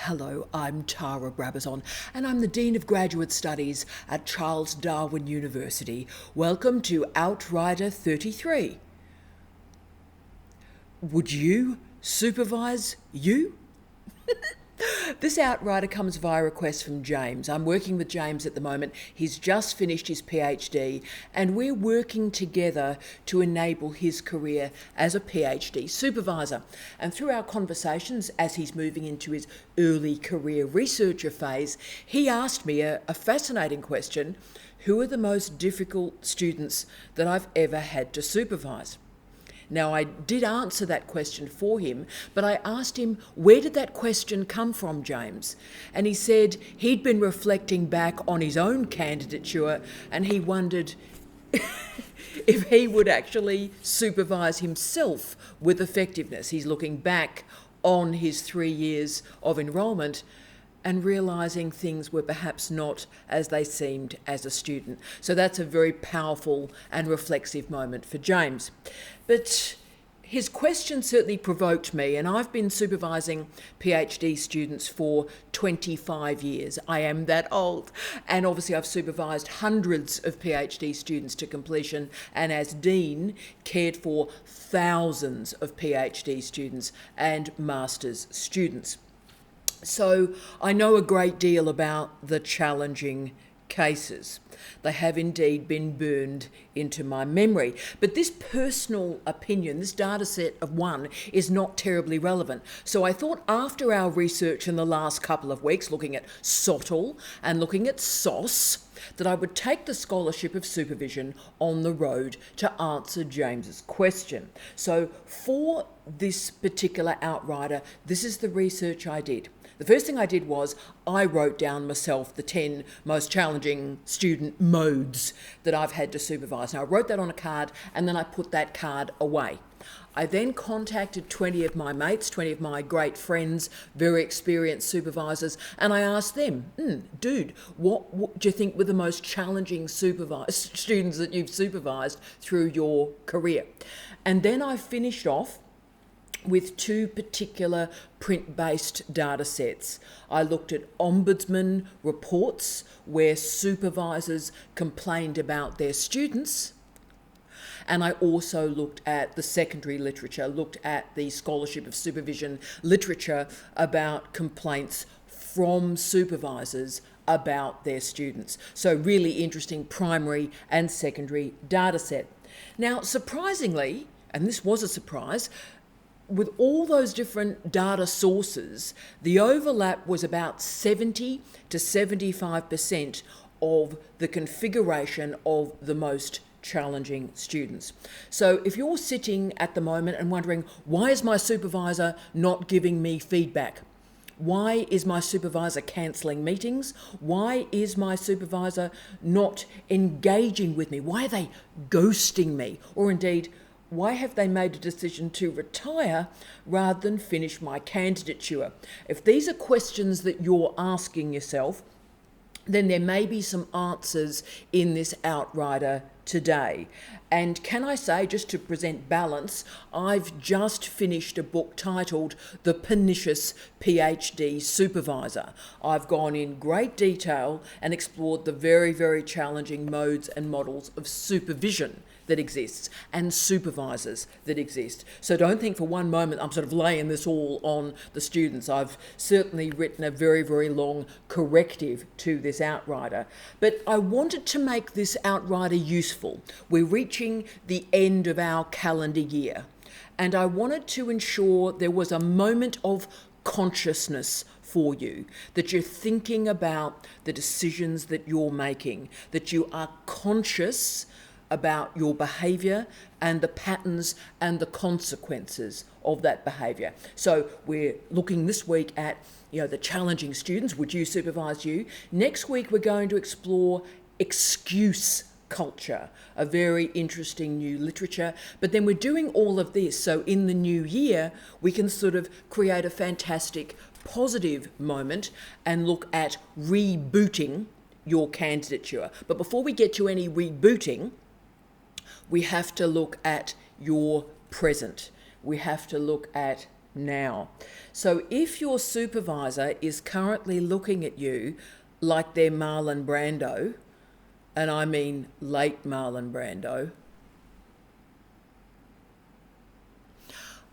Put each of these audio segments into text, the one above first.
Hello, I'm Tara Brabazon, and I'm the Dean of Graduate Studies at Charles Darwin University. Welcome to Outrider 33. Would you supervise you? This outrider comes via request from James. I'm working with James at the moment. He's just finished his PhD, and we're working together to enable his career as a PhD supervisor. And through our conversations, as he's moving into his early career researcher phase, he asked me a fascinating question: who are the most difficult students that I've ever had to supervise? Now, I did answer that question for him, but I asked him, where did that question come from, James? And he said he'd been reflecting back on his own candidature, and he wondered if he would actually supervise himself with effectiveness. He's looking back on his 3 years of enrolment and realising things were perhaps not as they seemed as a student. So that's a very powerful and reflexive moment for James. But his question certainly provoked me, and I've been supervising PhD students for 25 years. I am that old. And obviously I've supervised hundreds of PhD students to completion, and as Dean, cared for thousands of PhD students and Master's students. So I know a great deal about the challenging cases. They have indeed been burned into my memory. But this personal opinion, this data set of one, is not terribly relevant. So I thought after our research in the last couple of weeks, looking at SOTL and looking at SOS, that I would take the Scholarship of Supervision on the road to answer James's question. So for this particular outrider, this is the research I did. The first thing I did was I wrote down myself the 10 most challenging student modes that I've had to supervise. Now, I wrote that on a card, and then I put that card away. I then contacted 20 of my mates, 20 of my great friends, very experienced supervisors, and I asked them, dude, what do you think were the most challenging students that you've supervised through your career? And then I finished off with two particular print-based data sets. I looked at ombudsman reports where supervisors complained about their students, and I also looked at the secondary literature, looked at the Scholarship of Supervision literature about complaints from supervisors about their students. So really interesting primary and secondary data set. Now, surprisingly, and this was a surprise, with all those different data sources, the overlap was about 70 to 75% of the configuration of the most challenging students. So if you're sitting at the moment and wondering, why is my supervisor not giving me feedback? Why is my supervisor cancelling meetings? Why is my supervisor not engaging with me? Why are they ghosting me? Or indeed, why have they made a decision to retire rather than finish my candidature? If these are questions that you're asking yourself, then there may be some answers in this outrider today. And can I say, just to present balance, I've just finished a book titled The Pernicious PhD Supervisor. I've gone in great detail and explored the very, very challenging modes and models of supervision that exists and supervisors that exist. So don't think for one moment I'm sort of laying this all on the students. I've certainly written a very, very long corrective to this outrider. But I wanted to make this outrider useful. We're reaching the end of our calendar year, and I wanted to ensure there was a moment of consciousness for you, that you're thinking about the decisions that you're making, that you are conscious about your behaviour and the patterns and the consequences of that behaviour. So we're looking this week at, the challenging students. Would you supervise you? Next week we're going to explore excuse culture, a very interesting new literature. But then we're doing all of this so in the new year we can sort of create a fantastic positive moment and look at rebooting your candidature. But before we get to any rebooting, we have to look at your present. We have to look at now. So if your supervisor is currently looking at you like they're Marlon Brando, and I mean late Marlon Brando,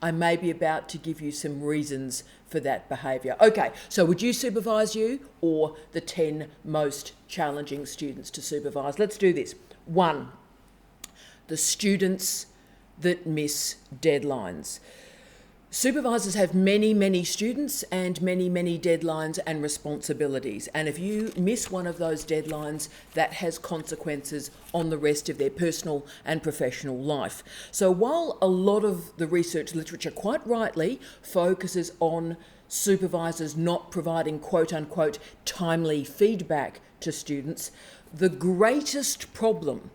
I may be about to give you some reasons for that behaviour. Okay, so would you supervise you or the 10 most challenging students to supervise? Let's do this. 1, the students that miss deadlines. Supervisors have many, many students and many, many deadlines and responsibilities. And if you miss one of those deadlines, that has consequences on the rest of their personal and professional life. So while a lot of the research literature quite rightly focuses on supervisors not providing quote unquote timely feedback to students, the greatest problem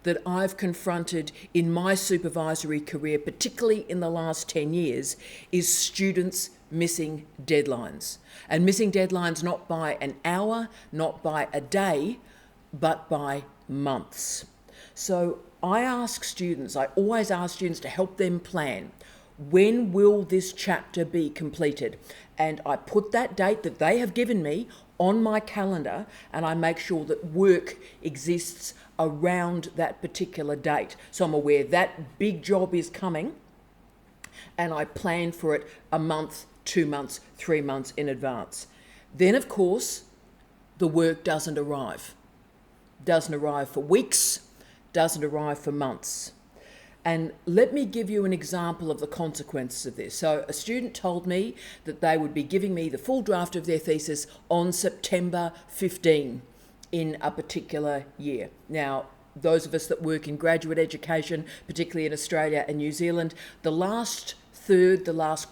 that I've confronted in my supervisory career, particularly in the last 10 years, is students missing deadlines. And missing deadlines not by an hour, not by a day, but by months. So I always ask students to help them plan. When will this chapter be completed? And I put that date that they have given me on my calendar, and I make sure that work exists around that particular date. So I'm aware that big job is coming, and I plan for it a month, 2 months, 3 months in advance. Then, of course, the work doesn't arrive. Doesn't arrive for weeks, doesn't arrive for months. And let me give you an example of the consequences of this. So a student told me that they would be giving me the full draft of their thesis on September 15 in a particular year. Now, those of us that work in graduate education, particularly in Australia and New Zealand, the last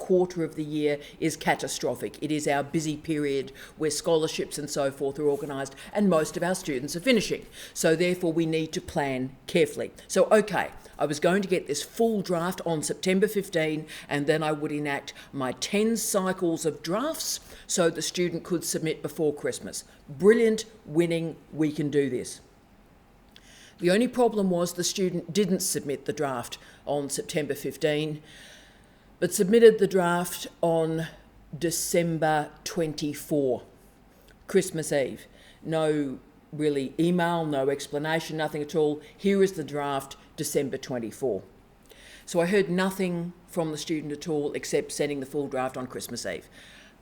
quarter of the year is catastrophic. It is our busy period where scholarships and so forth are organised and most of our students are finishing. So therefore we need to plan carefully. So okay, I was going to get this full draft on September 15 and then I would enact my 10 cycles of drafts so the student could submit before Christmas. Brilliant, winning, we can do this. The only problem was the student didn't submit the draft on September 15, but submitted the draft on December 24, Christmas Eve. No really email, no explanation, nothing at all. Here is the draft, December 24. So I heard nothing from the student at all except sending the full draft on Christmas Eve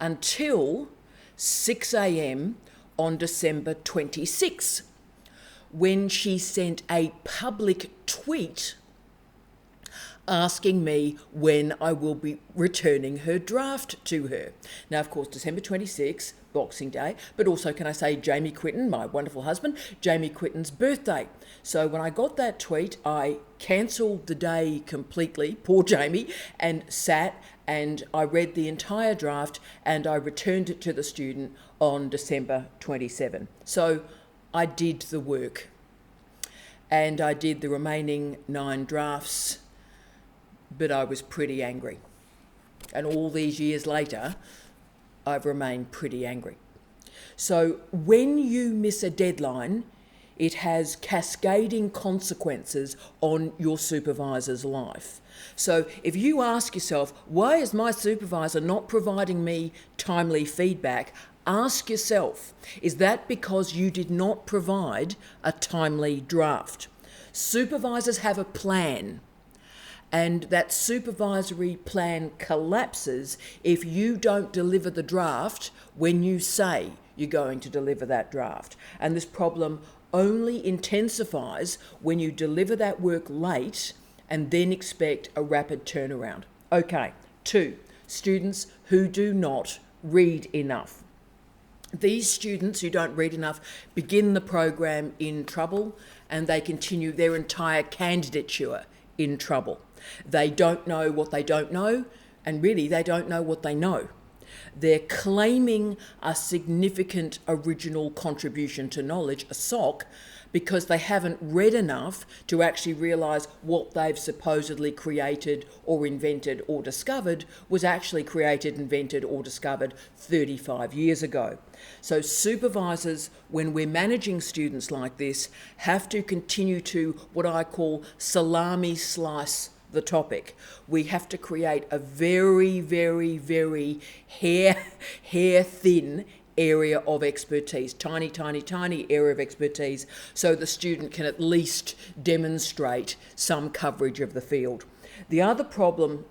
until 6 a.m. on December 26, when she sent a public tweet asking me when I will be returning her draft to her. Now, of course, December 26, Boxing Day, but also, can I say, Jamie Quinton, my wonderful husband, Jamie Quinton's birthday. So when I got that tweet, I cancelled the day completely, poor Jamie, and sat and I read the entire draft and I returned it to the student on December 27. So I did the work and I did the remaining 9 drafts, but I was pretty angry. And all these years later, I've remained pretty angry. So when you miss a deadline, it has cascading consequences on your supervisor's life. So if you ask yourself, why is my supervisor not providing me timely feedback? Ask yourself, is that because you did not provide a timely draft? Supervisors have a plan, and that supervisory plan collapses if you don't deliver the draft when you say you're going to deliver that draft. And this problem only intensifies when you deliver that work late and then expect a rapid turnaround. Okay, 2, students who do not read enough. These students who don't read enough begin the program in trouble and they continue their entire candidature in trouble. They don't know what they don't know, and really they don't know what they know. They're claiming a significant original contribution to knowledge, a SOC, because they haven't read enough to actually realise what they've supposedly created or invented or discovered was actually created, invented or discovered 35 years ago. So supervisors, when we're managing students like this, have to continue to what I call salami slice the topic. We have to create a very, very, very hair thin area of expertise, tiny, tiny, tiny area of expertise, so the student can at least demonstrate some coverage of the field. The other problem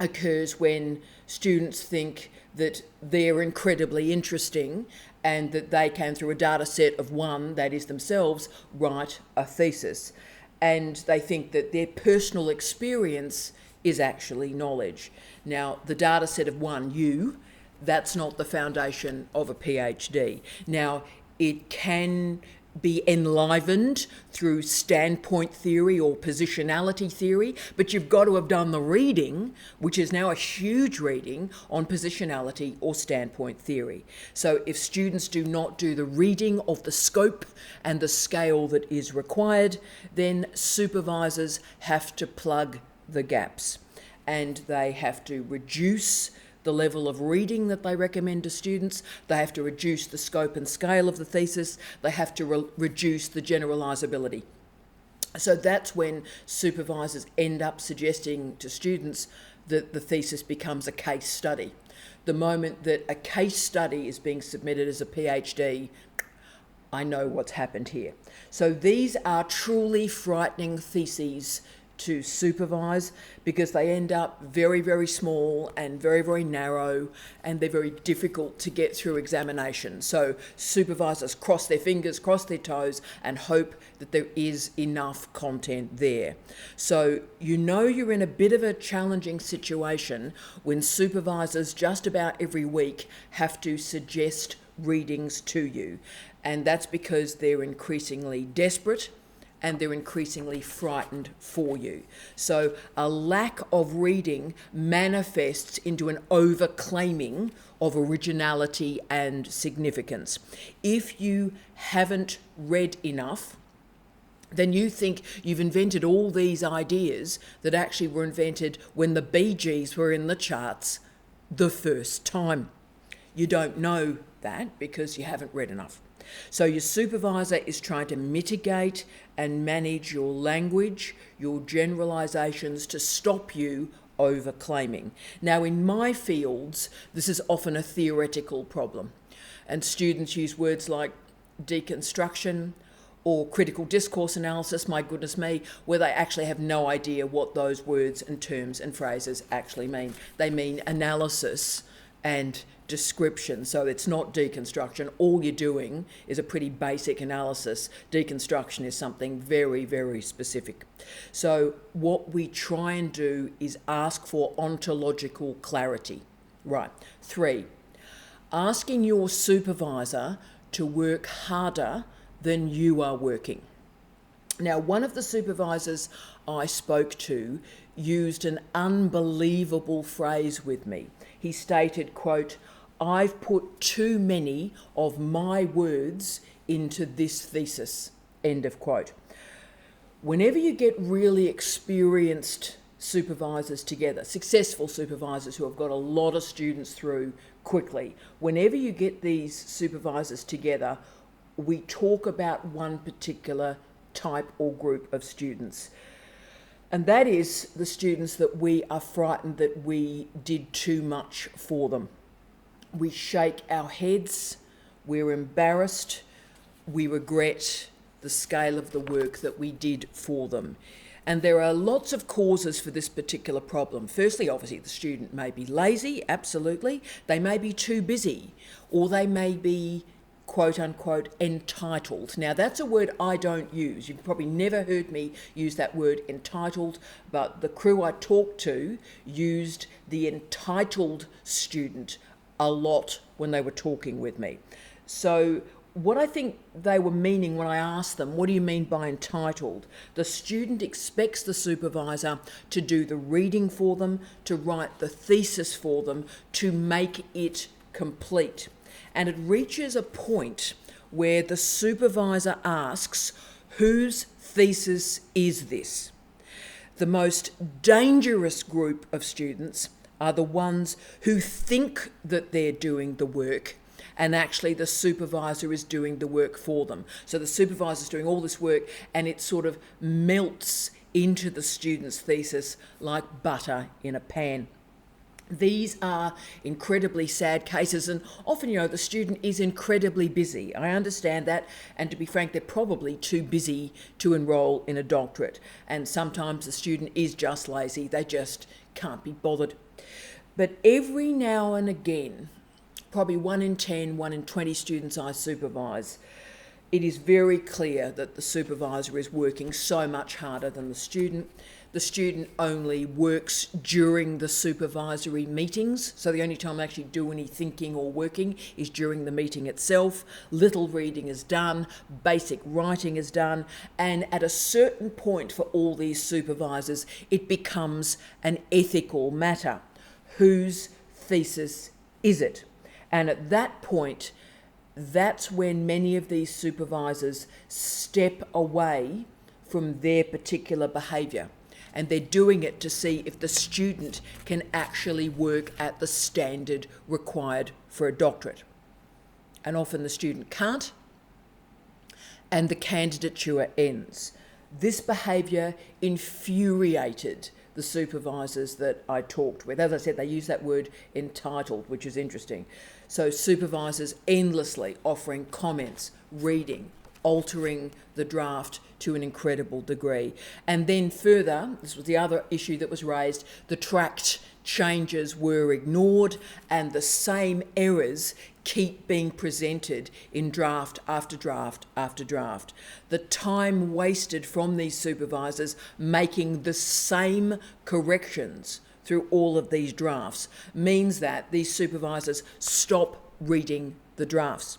occurs when students think that they're incredibly interesting and that they can, through a data set of one, that is themselves, write a thesis. And they think that their personal experience is actually knowledge. Now, the data set of one, you, that's not the foundation of a PhD. Now, it can be enlivened through standpoint theory or positionality theory, but you've got to have done the reading, which is now a huge reading on positionality or standpoint theory. So if students do not do the reading of the scope and the scale that is required, then supervisors have to plug the gaps, and they have to reduce the level of reading that they recommend to students. They have to reduce the scope and scale of the thesis. They have to reduce the generalisability. So that's when supervisors end up suggesting to students that the thesis becomes a case study. The moment that a case study is being submitted as a PhD, I know what's happened here. So these are truly frightening theses to supervise, because they end up very, very small and very, very narrow, and they're very difficult to get through examination. So supervisors cross their fingers, cross their toes, and hope that there is enough content there. So you know you're in a bit of a challenging situation when supervisors just about every week have to suggest readings to you, and that's because they're increasingly desperate and they're increasingly frightened for you. So a lack of reading manifests into an overclaiming of originality and significance. If you haven't read enough, then you think you've invented all these ideas that actually were invented when the Bee Gees were in the charts the first time. You don't know that because you haven't read enough. So your supervisor is trying to mitigate and manage your language, your generalisations, to stop you overclaiming. Now, in my fields, this is often a theoretical problem, and students use words like deconstruction or critical discourse analysis, my goodness me, where they actually have no idea what those words and terms and phrases actually mean. They mean analysis and description. So it's not deconstruction. All you're doing is a pretty basic analysis. Deconstruction is something very, very specific. So what we try and do is ask for ontological clarity. Right. 3, asking your supervisor to work harder than you are working. Now, one of the supervisors I spoke to used an unbelievable phrase with me. He stated, quote, "I've put too many of my words into this thesis," end of quote. Whenever you get really experienced supervisors together, successful supervisors who have got a lot of students through quickly, whenever you get these supervisors together, we talk about one particular type or group of students. And that is the students that we are frightened that we did too much for them. We shake our heads, we're embarrassed, we regret the scale of the work that we did for them. And there are lots of causes for this particular problem. Firstly, obviously, the student may be lazy, absolutely. They may be too busy, or they may be quote unquote entitled. Now that's a word I don't use. You've probably never heard me use that word entitled, but the crew I talked to used the entitled student a lot when they were talking with me. So what I think they were meaning when I asked them, what do you mean by entitled? The student expects the supervisor to do the reading for them, to write the thesis for them, to make it complete. And it reaches a point where the supervisor asks, whose thesis is this? The most dangerous group of students are the ones who think that they're doing the work and actually the supervisor is doing the work for them. So the supervisor is doing all this work and it sort of melts into the student's thesis like butter in a pan. These are incredibly sad cases, and often, the student is incredibly busy. I understand that, and to be frank, they're probably too busy to enrol in a doctorate, and sometimes the student is just lazy. They just can't be bothered. But every now and again, probably 1 in 10, 1 in 20 students I supervise, it is very clear that the supervisor is working so much harder than the student. The student only works during the supervisory meetings, so the only time they actually do any thinking or working is during the meeting itself. Little reading is done, basic writing is done, and at a certain point for all these supervisors, it becomes an ethical matter. Whose thesis is it? And at that point, that's when many of these supervisors step away from their particular behaviour. And they're doing it to see if the student can actually work at the standard required for a doctorate. And often the student can't, and the candidature ends. This behaviour infuriated the supervisors that I talked with. As I said, they use that word entitled, which is interesting. So supervisors endlessly offering comments, reading, altering the draft to an incredible degree. And then further, this was the other issue that was raised, the tracked changes were ignored and the same errors keep being presented in draft after draft after draft. The time wasted from these supervisors making the same corrections through all of these drafts means that these supervisors stop reading the drafts.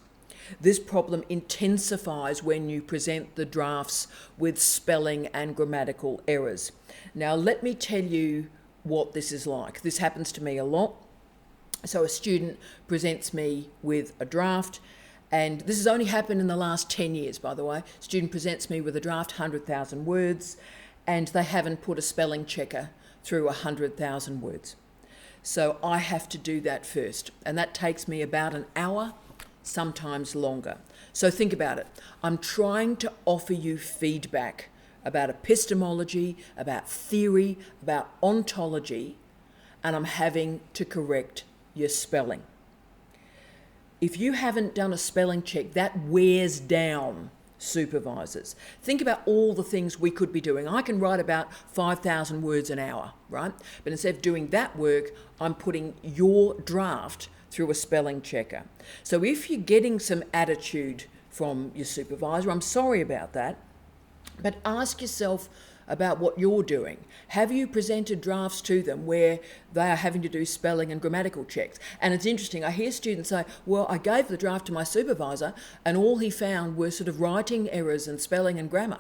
This problem intensifies when you present the drafts with spelling and grammatical errors. Now, let me tell you what this is like. This happens to me a lot. So a student presents me with a draft, and this has only happened in the last 10 years, by the way. Student presents me with a draft, 100,000 words, and they haven't put a spelling checker through 100,000 words. So I have to do that first, and that takes me about an hour, sometimes longer. So think about it. I'm trying to offer you feedback about epistemology, about theory, about ontology, and I'm having to correct your spelling. If you haven't done a spelling check, that wears down supervisors. Think about all the things we could be doing. I can write about 5,000 words an hour, right? But instead of doing that work, I'm putting your draft through a spelling checker. So if you're getting some attitude from your supervisor, I'm sorry about that, but ask yourself about what you're doing. Have you presented drafts to them where they are having to do spelling and grammatical checks? And it's interesting, I hear students say, well, I gave the draft to my supervisor and all he found were sort of writing errors and spelling and grammar.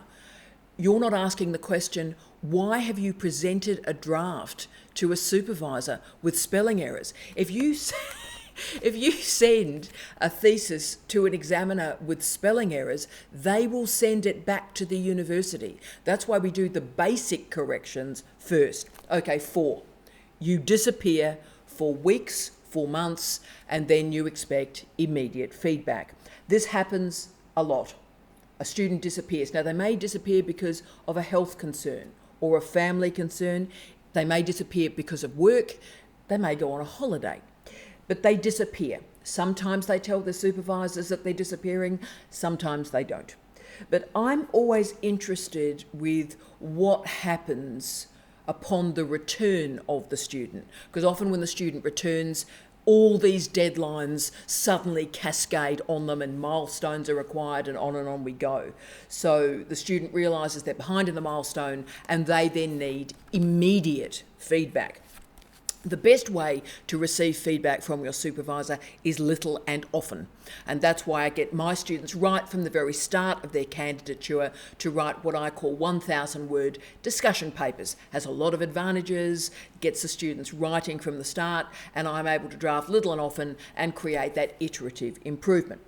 You're not asking the question, why have you presented a draft to a supervisor with spelling errors? If you send a thesis to an examiner with spelling errors, they will send it back to the university. That's why we do the basic corrections first. Okay, 4. You disappear for weeks, for months, and then you expect immediate feedback. This happens a lot. A student disappears. Now, they may disappear because of a health concern or a family concern. They may disappear because of work. They may go on a holiday. But they disappear. Sometimes they tell their supervisors that they're disappearing, sometimes they don't. But I'm always interested with what happens upon the return of the student, because often when the student returns, all these deadlines suddenly cascade on them and milestones are required and on we go. So the student realises they're behind in the milestone and they then need immediate feedback. The best way to receive feedback from your supervisor is little and often. And that's why I get my students right from the very start of their candidature to write what I call 1,000-word discussion papers. Has a lot of advantages, gets the students writing from the start, and I'm able to draft little and often and create that iterative improvement.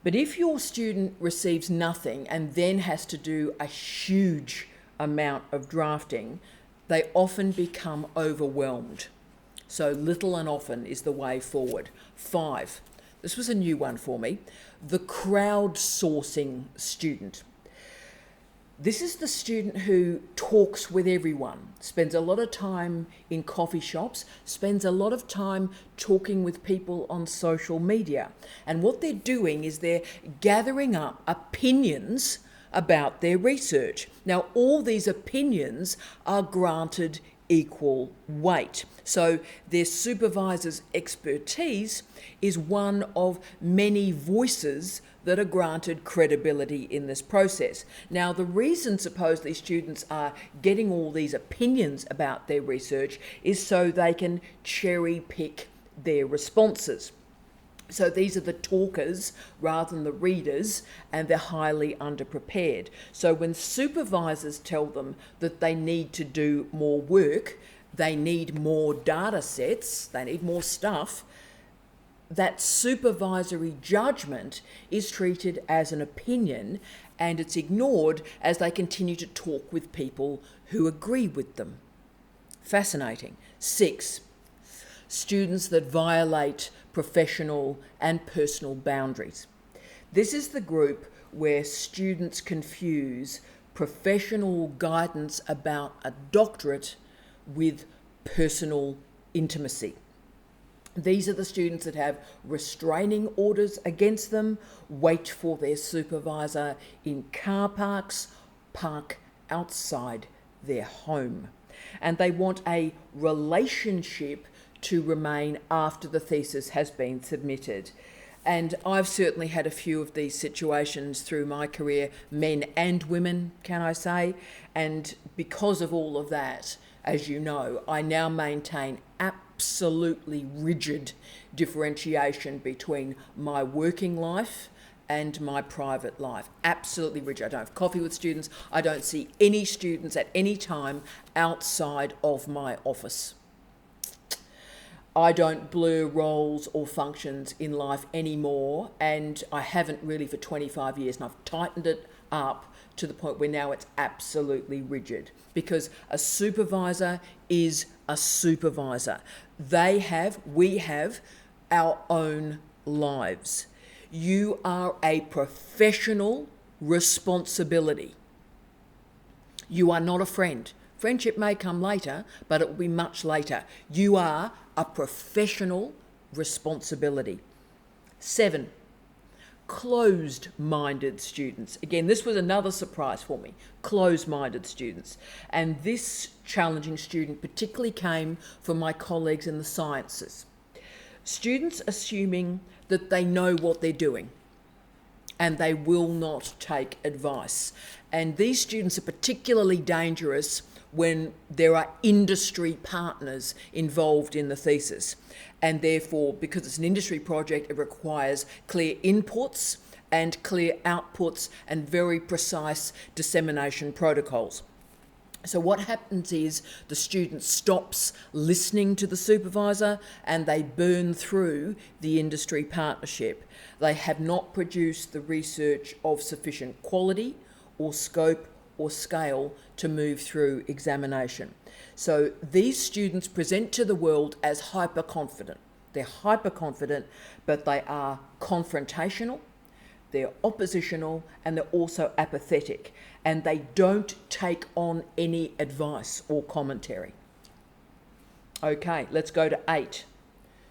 But if your student receives nothing and then has to do a huge amount of drafting, they often become overwhelmed. So little and often is the way forward. 5, this was a new one for me, the crowdsourcing student. This is the student who talks with everyone, spends a lot of time in coffee shops, spends a lot of time talking with people on social media. And what they're doing is they're gathering up opinions about their research. Now, all these opinions are granted equal weight. So their supervisor's expertise is one of many voices that are granted credibility in this process. Now, the reason supposedly students are getting all these opinions about their research is so they can cherry pick their responses. So these are the talkers rather than the readers, and they're highly underprepared. So when supervisors tell them that they need to do more work, they need more data sets, they need more stuff, that supervisory judgment is treated as an opinion, and it's ignored as they continue to talk with people who agree with them. Fascinating. 6, students that violate professional and personal boundaries. This is the group where students confuse professional guidance about a doctorate with personal intimacy. These are the students that have restraining orders against them, wait for their supervisor in car parks, park outside their home. And they want a relationship to remain after the thesis has been submitted. And I've certainly had a few of these situations through my career, men and women, can I say? And because of all of that, as you know, I now maintain absolutely rigid differentiation between my working life and my private life. Absolutely rigid. I don't have coffee with students. I don't see any students at any time outside of my office. I don't blur roles or functions in life anymore, and I haven't really for 25 years, and I've tightened it up to the point where now it's absolutely rigid, because a supervisor is a supervisor. We have our own lives. You are a professional responsibility. You are not a friend. Friendship may come later, but it will be much later. You are a professional responsibility. 7, closed-minded students. Again, this was another surprise for me, closed-minded students. And this challenging student particularly came from my colleagues in the sciences. Students assuming that they know what they're doing and they will not take advice. And these students are particularly dangerous when there are industry partners involved in the thesis. And therefore, because it's an industry project, it requires clear inputs and clear outputs and very precise dissemination protocols. So what happens is the student stops listening to the supervisor and they burn through the industry partnership. They have not produced the research of sufficient quality or scope or scale to move through examination. So these students present to the world as hyper-confident. They're hyper-confident, but they are confrontational, they're oppositional, and they're also apathetic. And they don't take on any advice or commentary. Okay, let's go to 8.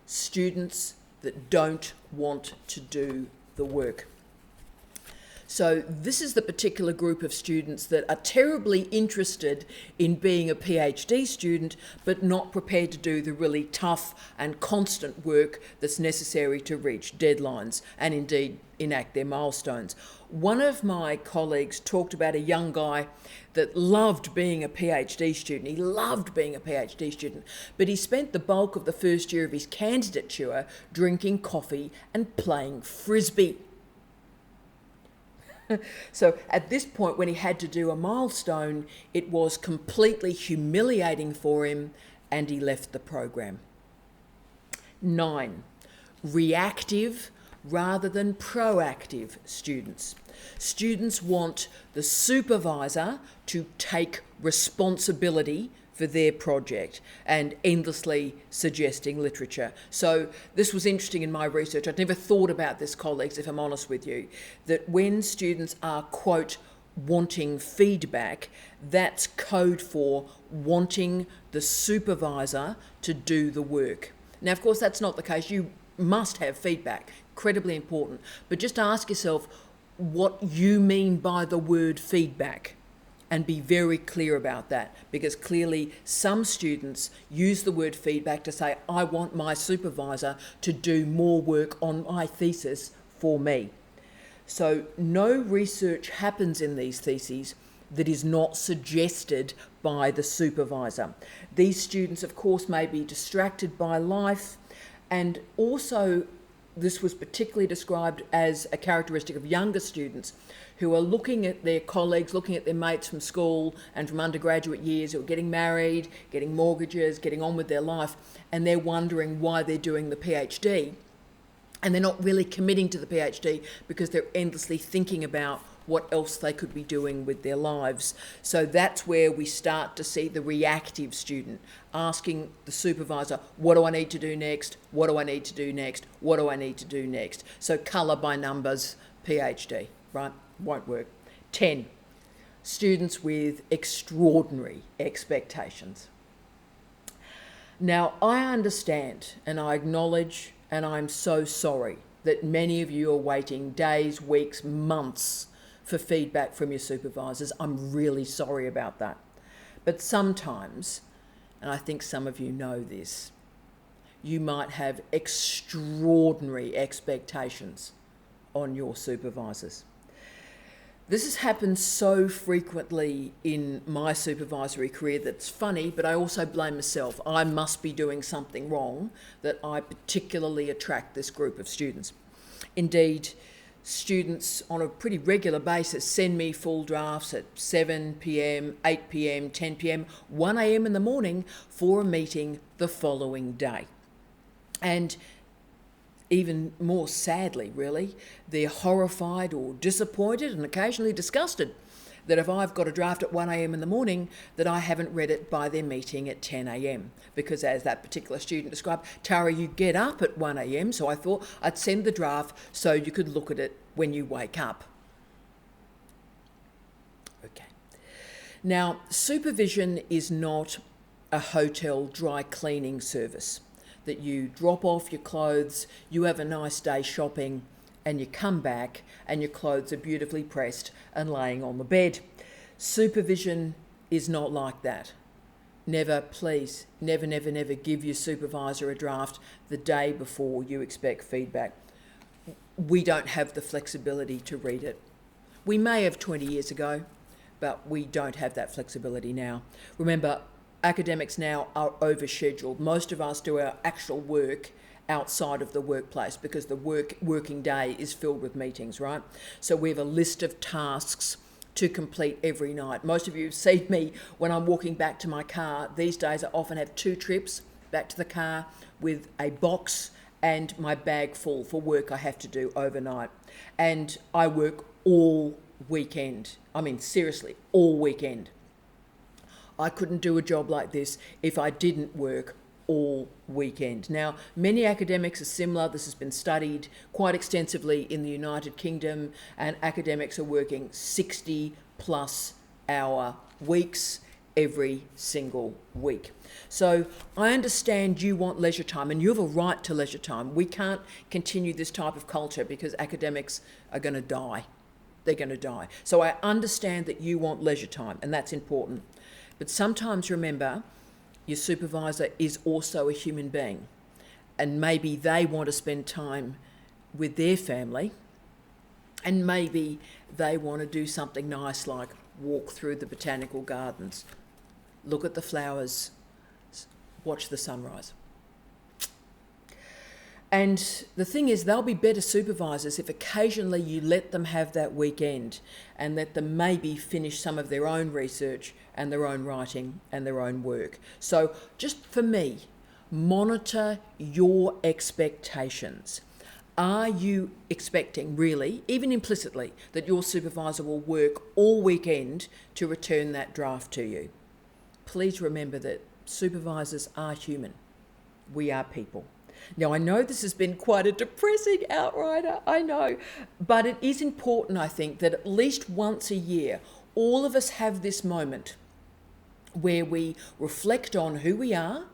Students that don't want to do the work. So this is the particular group of students that are terribly interested in being a PhD student, but not prepared to do the really tough and constant work that's necessary to reach deadlines and indeed enact their milestones. One of my colleagues talked about a young guy that loved being a PhD student. He loved being a PhD student, but he spent the bulk of the first year of his candidature drinking coffee and playing frisbee. So at this point, when he had to do a milestone, it was completely humiliating for him and he left the program. 9, reactive rather than proactive students. Students want the supervisor to take responsibility for their project and endlessly suggesting literature. So this was interesting in my research. I'd never thought about this, colleagues, if I'm honest with you, that when students are, quote, wanting feedback, that's code for wanting the supervisor to do the work. Now, of course, that's not the case. You must have feedback, incredibly important. But just ask yourself what you mean by the word feedback and be very clear about that, because clearly some students use the word feedback to say, I want my supervisor to do more work on my thesis for me. So no research happens in these theses that is not suggested by the supervisor. These students, of course, may be distracted by life, and also this was particularly described as a characteristic of younger students who are looking at their colleagues, looking at their mates from school and from undergraduate years who are getting married, getting mortgages, getting on with their life, and they're wondering why they're doing the PhD. And they're not really committing to the PhD because they're endlessly thinking about what else they could be doing with their lives. So that's where we start to see the reactive student asking the supervisor, what do I need to do next? What do I need to do next? What do I need to do next? So colour by numbers, PhD, right? Won't work. 10, students with extraordinary expectations. Now, I understand and I acknowledge, and I'm so sorry that many of you are waiting days, weeks, months for feedback from your supervisors. I'm really sorry about that. But sometimes, and I think some of you know this, you might have extraordinary expectations on your supervisors. This has happened so frequently in my supervisory career that's funny, but I also blame myself. I must be doing something wrong that I particularly attract this group of students. Indeed, students on a pretty regular basis send me full drafts at 7 p.m, 8 p.m, 10 p.m, 1 a.m. in the morning for a meeting the following day. And even more sadly, really, they're horrified or disappointed and occasionally disgusted that if I've got a draft at 1 a.m. in the morning, that I haven't read it by their meeting at 10 a.m. Because as that particular student described, Tara, you get up at 1 a.m, so I thought I'd send the draft so you could look at it when you wake up. Okay. Now, supervision is not a hotel dry cleaning service that you drop off your clothes, you have a nice day shopping, and you come back and your clothes are beautifully pressed and laying on the bed. Supervision is not like that. Never, please, never, never, never give your supervisor a draft the day before you expect feedback. We don't have the flexibility to read it. We may have 20 years ago, but we don't have that flexibility now. Remember, academics now are overscheduled. Most of us do our actual work outside of the workplace because the working day is filled with meetings, right? So we have a list of tasks to complete every night. Most of you have seen me when I'm walking back to my car. These days I often have 2 trips back to the car with a box and my bag full for work I have to do overnight. And I work all weekend. I mean, seriously, all weekend. I couldn't do a job like this if I didn't work all weekend. Now, many academics are similar. This has been studied quite extensively in the United Kingdom, and academics are working 60+ hour weeks every single week. So I understand you want leisure time, and you have a right to leisure time. We can't continue this type of culture because academics are going to die. They're going to die. So I understand that you want leisure time, and that's important. But sometimes remember, your supervisor is also a human being, and maybe they want to spend time with their family, and maybe they want to do something nice like walk through the botanical gardens, look at the flowers, watch the sunrise. And the thing is, they'll be better supervisors if occasionally you let them have that weekend and let them maybe finish some of their own research and their own writing and their own work. So just for me, monitor your expectations. Are you expecting, really, even implicitly, that your supervisor will work all weekend to return that draft to you? Please remember that supervisors are human. We are people. Now, I know this has been quite a depressing outrider, I know, but it is important, I think, that at least once a year, all of us have this moment where we reflect on who we are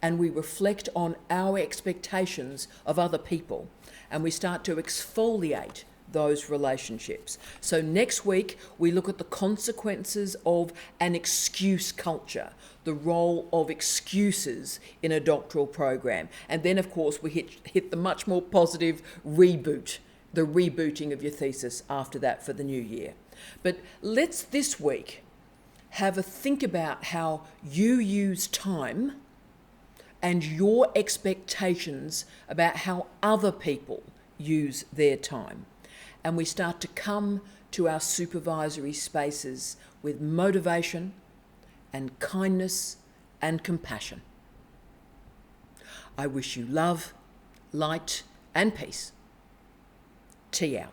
and we reflect on our expectations of other people, and we start to exfoliate those relationships. So next week, we look at the consequences of an excuse culture, the role of excuses in a doctoral program. And then, of course, we hit the much more positive reboot, the rebooting of your thesis after that for the new year. But let's this week have a think about how you use time and your expectations about how other people use their time. And we start to come to our supervisory spaces with motivation and kindness and compassion. I wish you love, light, and peace. Tea out.